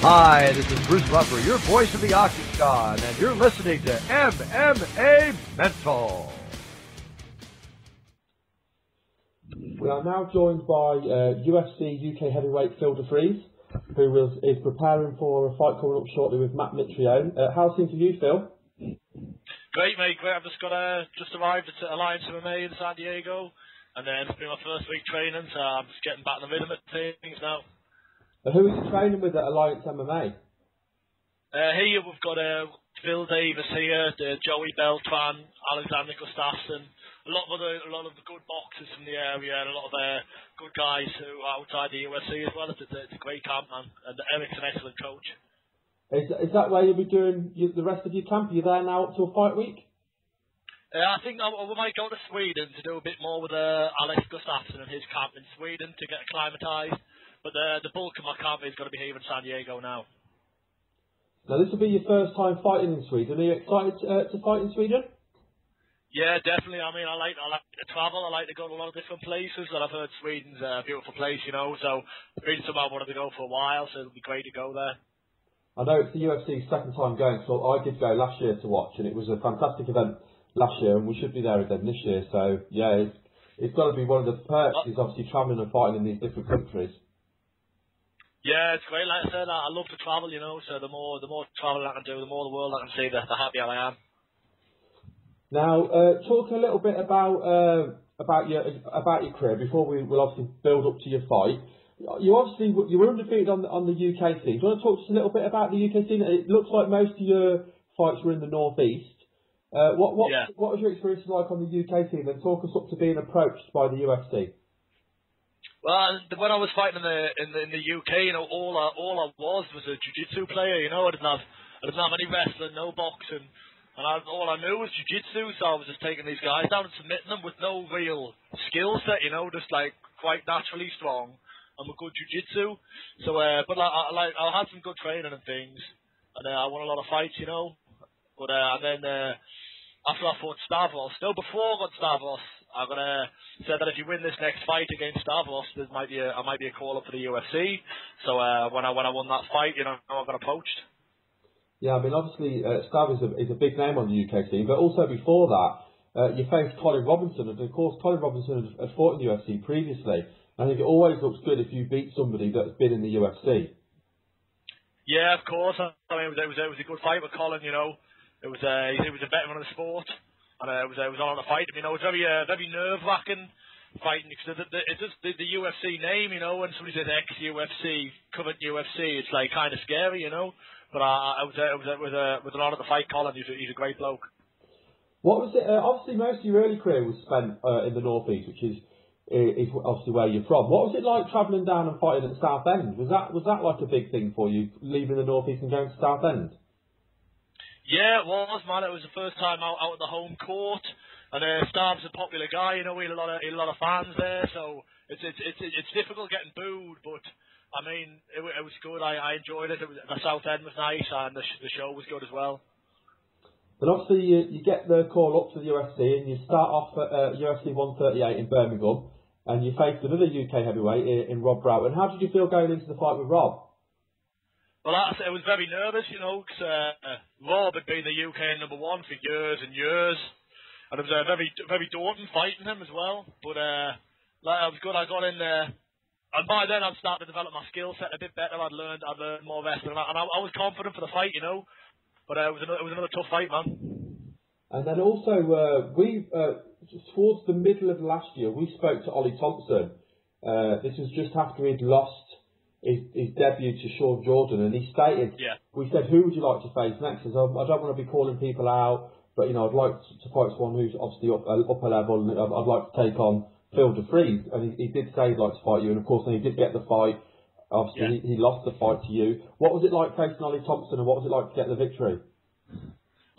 Hi, this is Bruce Buffer, your voice of the Octagon, and you're listening to MMA Mental. We are now joined by UFC UK heavyweight Phil DeFries, who is preparing for a fight coming up shortly with Matt Mitrione. How's things for you, Phil? Great, mate, great. I've just arrived at Alliance MMA in San Diego, and then it's been my first week training, so I'm just getting back in the rhythm of things now. Who are you training with at Alliance MMA? Here we've got Phil Davis here, Joey Beltran, Alexander Gustafsson, a lot of the good boxers from the area, and a lot of good guys who are outside the UFC as well. It's a great camp, man, and Eric's an excellent coach. Is that where you'll be doing the rest of your camp? Are you there now up to a fight week? I think we might go to Sweden to do a bit more with Alex Gustafsson and his camp in Sweden to get acclimatised. But the bulk of my camp is going to be here in San Diego now. Now, this will be your first time fighting in Sweden. Are you excited to fight in Sweden? Yeah, definitely. I mean, I like to travel. I like to go to a lot of different places. And I've heard Sweden's a beautiful place, you know. So it's been somewhere I wanted to go for a while. So it'll be great to go there. I know it's the UFC's second time going. So I did go last year to watch, and it was a fantastic event last year, and we should be there again this year. So yeah, it's got to be one of the perks. Is obviously travelling and fighting in these different countries. Yeah, it's great. Like I said, I love to travel, you know. So the more travelling I can do, the more the world I can see, the happier I am. Now, talk a little bit about your career before we will obviously build up to your fight. You were undefeated on the UK scene. Do you want to talk to us a little bit about the UK scene? It looks like most of your fights were in the northeast. What was your experience like on the UK scene? And talk us up to being approached by the UFC. Well, when I was fighting in the UK, you know, all I was a jiu-jitsu player. You know, I didn't have any wrestling, no boxing, and all I knew was jiu-jitsu. So I was just taking these guys down and submitting them with no real skill set. You know, just like quite naturally strong. I'm a good jiu-jitsu. So, but I had some good training and things, and I won a lot of fights. You know, but and then after I fought Stavros, still before I got Stavros, I said that if you win this next fight against Stavros, I might be a call up for the UFC. So when I won that fight, you know, I got approached. Yeah, I mean, obviously Stavros is a big name on the UK scene, but also before that, you faced Colin Robinson, and of course Colin Robinson had fought in the UFC previously. I think it always looks good if you beat somebody that's been in the UFC. Yeah, of course. I mean, it was a good fight with Colin. You know, he was a veteran of the sport. And it was on a fight. You know, it's very nerve-wracking fighting because it's just the UFC name. You know, when somebody says ex-UFC, current UFC, it's like kind of scary. You know, but I was with a lot of the fight. Colin, he's a great bloke. What was it? Obviously, most of your early career was spent in the northeast, which is obviously where you're from. What was it like travelling down and fighting at Southend? Was that like a big thing for you, leaving the northeast and going to Southend? Yeah, it was, man. It was the first time out at the home court, and Stav's a popular guy. You know, he had a lot of fans there, so it's difficult getting booed, but I mean, it was good. I enjoyed it. The South End was nice, and the show was good as well. But obviously, you get the call up to the UFC, and you start off at UFC 138 in Birmingham, and you faced another UK heavyweight in Rob Broughton. How did you feel going into the fight with Rob? Well, I was very nervous, you know, because Rob had been the UK #1 for years and years, and it was very, very daunting fighting him as well. But it was good. I got in there, and by then I'd started to develop my skill set a bit better. I'd learned more wrestling, and I was confident for the fight, you know. But it was another tough fight, man. And then also, towards the middle of last year, we spoke to Ollie Thompson. This was just after he'd lost his debut to Sean Jordan, and he stated, we said, who would you like to face next? He says, I don't want to be calling people out, but you know, I'd like to fight someone who's obviously upper level, and I'd like to take on Phil DeFries. And he did say he'd like to fight you, and of course, then he did get the fight. Obviously, he lost the fight to you. What was it like facing Ollie Thompson, and what was it like to get the victory?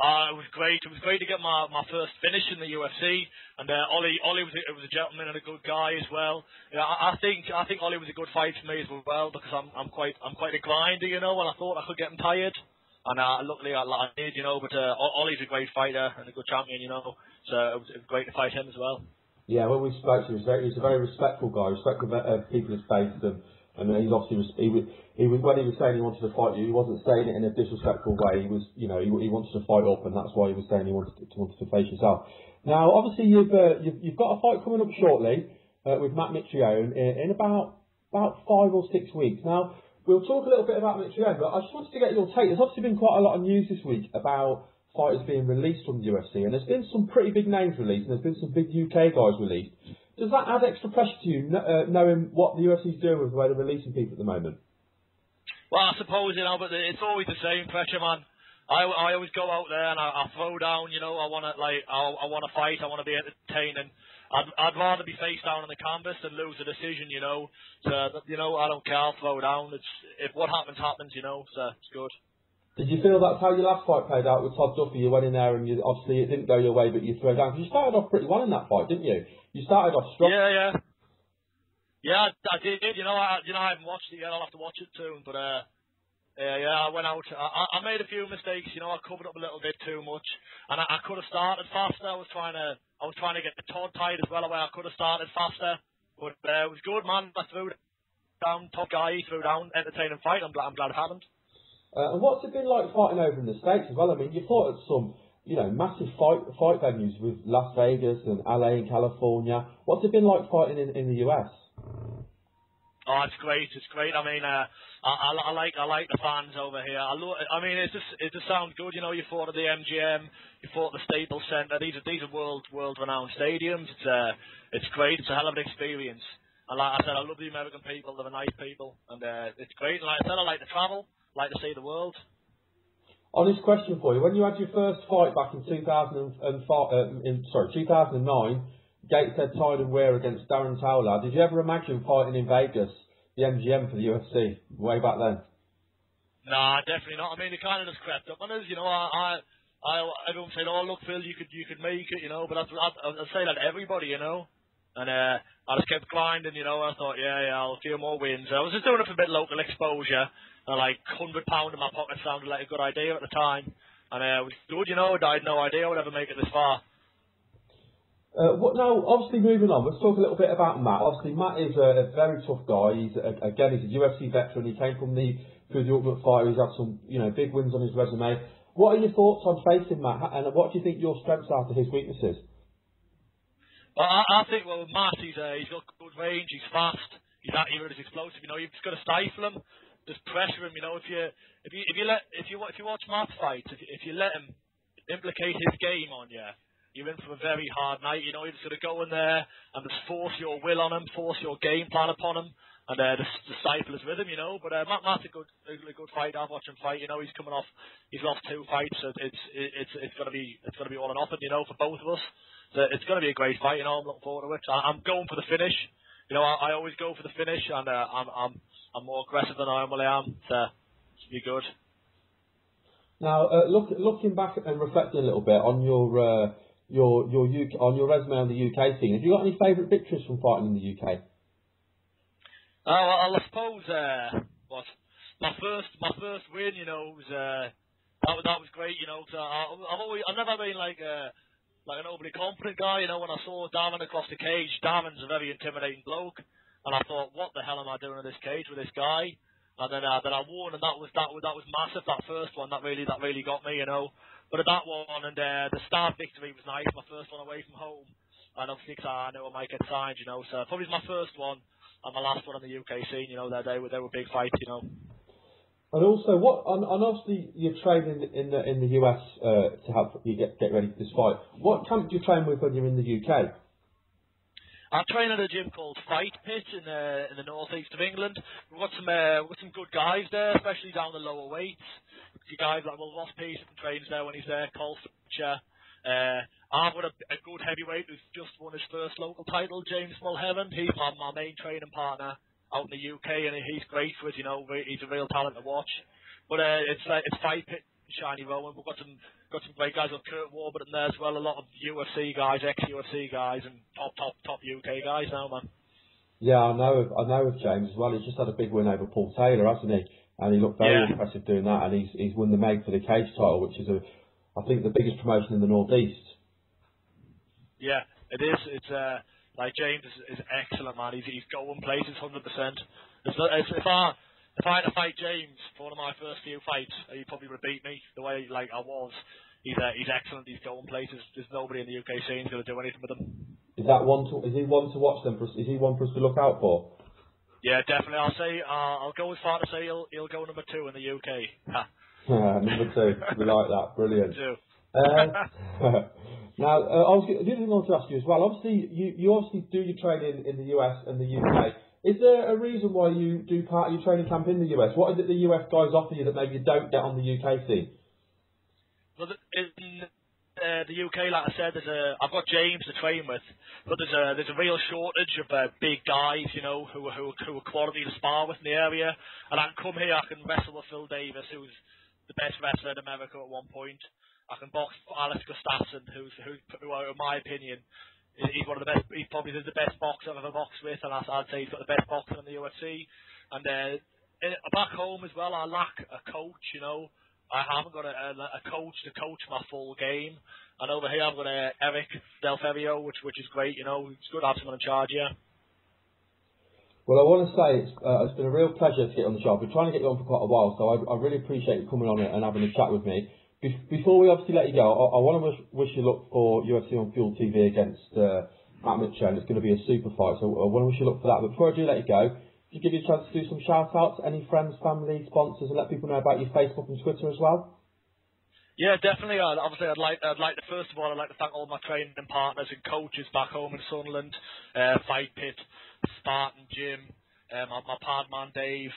It was great. It was great to get my first finish in the UFC, and Ollie was a gentleman and a good guy as well. Yeah, I think Ollie was a good fight for me as well because I'm quite a grinder, you know, and I thought I could get him tired, and luckily I did, you know. But Ollie's a great fighter and a good champion, you know, so it was great to fight him as well. Yeah, when we spoke to him, he's a very respectful guy, respectful of people he's faced, and And he's obviously he was when he was saying he wanted to fight you, he wasn't saying it in a disrespectful way. He was, he wanted to fight up, and that's why he was saying he wanted to face yourself. Now, obviously, you've got a fight coming up shortly with Matt Mitrione in about 5 or 6 weeks. Now, we'll talk a little bit about Mitrione, but I just wanted to get your take. There's obviously been quite a lot of news this week about fighters being released from the UFC, and there's been some pretty big names released, and there's been some big UK guys released. Does that add extra pressure to you, knowing what the UFC is doing with the way they're releasing people at the moment? Well, I suppose, but it's always the same pressure, man. I always go out there and I throw down, I want to fight, I want to be entertaining. I'd rather be face down on the canvas than lose a decision, So, I don't care, I'll throw down. If what happens, happens, so it's good. Did you feel that's how your last fight played out with Todd Duffy? You went in there and obviously it didn't go your way, but you threw down. Because you started off pretty well in that fight, didn't you? You started off strong. Yeah. Yeah, I did. I haven't watched it yet. I'll have to watch it soon. But I went out. I made a few mistakes. I covered up a little bit too much, and I could have started faster. I was trying to get the Todd tight as well. Where I could have started faster, but it was good, man. I threw down, top guy. He threw down, entertaining fight. I'm glad it happened. And what's it been like fighting over in the States as well? I mean, you fought at some, massive fight venues with Las Vegas and LA and California. What's it been like fighting in the US? Oh, it's great. It's great. I mean, I like the fans over here. It just sounds good. You fought at the MGM, you fought at the Staples Center. These are world renowned stadiums. It's great. It's a hell of an experience. And like I said, I love the American people. They're nice people, and it's great. And like I said, I like to travel. Like to see the world. Honest question for you: when you had your first fight back in 2009, Gateshead Tide and Wear against Darren Towler, did you ever imagine fighting in Vegas, the MGM for the UFC, way back then? Nah, definitely not. I mean, it kind of just crept up on us. Everyone said, "Oh, look, Phil, you could make it," but I'd say that to everybody, And I just kept grinding, I thought, I'll do more wins. I was just doing it for a bit of local exposure. And like £100 in my pocket sounded like a good idea at the time. And it was good, I had no idea I would ever make it this far. Now, obviously moving on, let's talk a little bit about Matt. Obviously, Matt is a very tough guy. He's a UFC veteran. He came through the Ultimate Fighter. He's had some, big wins on his resume. What are your thoughts on facing Matt? And what do you think your strengths are to his weaknesses? Well, I think, Matt, he's got good range. He's fast. He's explosive. You've just got to stifle him. Just pressure him, If you watch Matt's fights, if you let him implicate his game on you, you're in for a very hard night. You're just going to go in there and just force your will on him, force your game plan upon him, and just stifle his rhythm, But Matt's a good fighter. I've watched him fight. He's coming off. He's lost 2 fights. So it's going to be all or nothing, for both of us. So it's going to be a great fight. I'm looking forward to it. I'm going for the finish. I always go for the finish, and I'm more aggressive than I normally am. So it should be good. Now, looking back and reflecting a little bit on your resume on the UK scene, have you got any favourite victories from fighting in the UK? I suppose my first win, was that was great. Cause I've never been like an overly confident guy. When I saw Darren across the cage, Darren's a very intimidating bloke. And I thought, what the hell am I doing in this cage with this guy? And then I won, and that was massive. That first one, that really got me, But at that one, and the start victory was nice. My first one away from home, and obviously I knew I might get signed, So probably my first one and my last one on the UK scene. They were big fights, And also, obviously you're training in the US to help you get ready for this fight. What camp do you train with when you're in the UK? I train at a gym called Fight Pit in the northeast of England. We've got some good guys there, especially down the lower weights. The guys like Ross Peterson trains there when he's there, Cole Fletcher. I've got a good heavyweight who's just won his first local title, James Mulheaven. He's my main training partner out in the UK, and he's great for it. He's a real talent to watch. But it's Fight Pit, Shiny Rowan. We've got some great guys like Kurt Warburton there as well. A lot of UFC guys, ex-UFC guys, and top UK guys now, man. Yeah, I know of James as well. He's just had a big win over Paul Taylor, hasn't he? And he looked very impressive doing that. And he's won the Meg for the cage title, which is I think the biggest promotion in the northeast. Yeah, it is. Like James is excellent, man. He's going places 100%. If I had to fight James for one of my first few fights, he probably would beat me the way like I was. He's excellent. He's going places. There's nobody in the UK scene going to do anything with him. Is he one to watch then? Is he one for us to look out for? Yeah, definitely. I'll go as far to say he'll go number 2 in the UK. Number 2. We like that. Brilliant. Now, the other thing I want to ask you as well. Obviously, you obviously do your training in the US and the UK. Is there a reason why you do part of your training camp in the US? What is it the US guys offer you that maybe you don't get on the UK scene? Well, in the UK, like I said, I've got James to train with, but there's a real shortage of big guys, you know, who are quality to spar with in the area. And I can come here, I can wrestle with Phil Davis, who's the best wrestler in America at one point. I can box Alex Gustafsson, who in my opinion, he's one of the best. He's probably the best boxer I've ever boxed with, and I'd say he's got the best boxer in the UFC. And back home as well, I lack a coach. You know, I haven't got a coach to coach my full game. And over here, I've got Eric Del Ferrio, which is great. You know, it's good to have someone in charge here. Well, I want to say it's been a real pleasure to get on the show. I've been trying to get you on for quite a while, so I really appreciate you coming on and having a chat with me. Before we obviously let you go, I want to wish you luck for UFC on Fuel TV against Matt Mitrione. It's going to be a super fight, so I want to wish you luck for that. But before I do let you go, could you give you a chance to do some shout-outs, any friends, family, sponsors, and let people know about your Facebook and Twitter as well? Yeah, definitely. I'd like to first of all, I'd like to thank all my training partners and coaches back home in Sunderland, Fight Pit, Spartan Gym, my pard man Dave.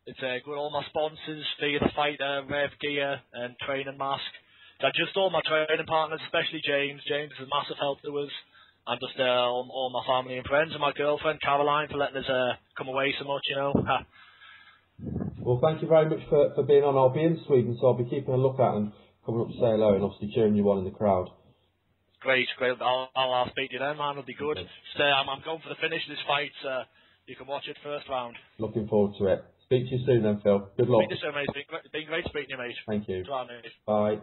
It's good. All my sponsors, Fear the Fighter, Rev Gear, and Training Mask. Just all my training partners, especially James. James is a massive help to us. And just all my family and friends, and my girlfriend Caroline for letting us come away so much. You know. Well, thank you very much for being on. I'll be in Sweden, so I'll be keeping a lookout and coming up to say hello, and obviously cheering you on in the crowd. Great. I'll speak to you then, man. It'll be good. So, I'm going for the finish of this fight. You can watch it first round. Looking forward to it. Speak to you soon then, Phil. Good luck. Speak to you soon, mate. It's been great speaking to you, mate. Thank you. Bye, mate. Bye.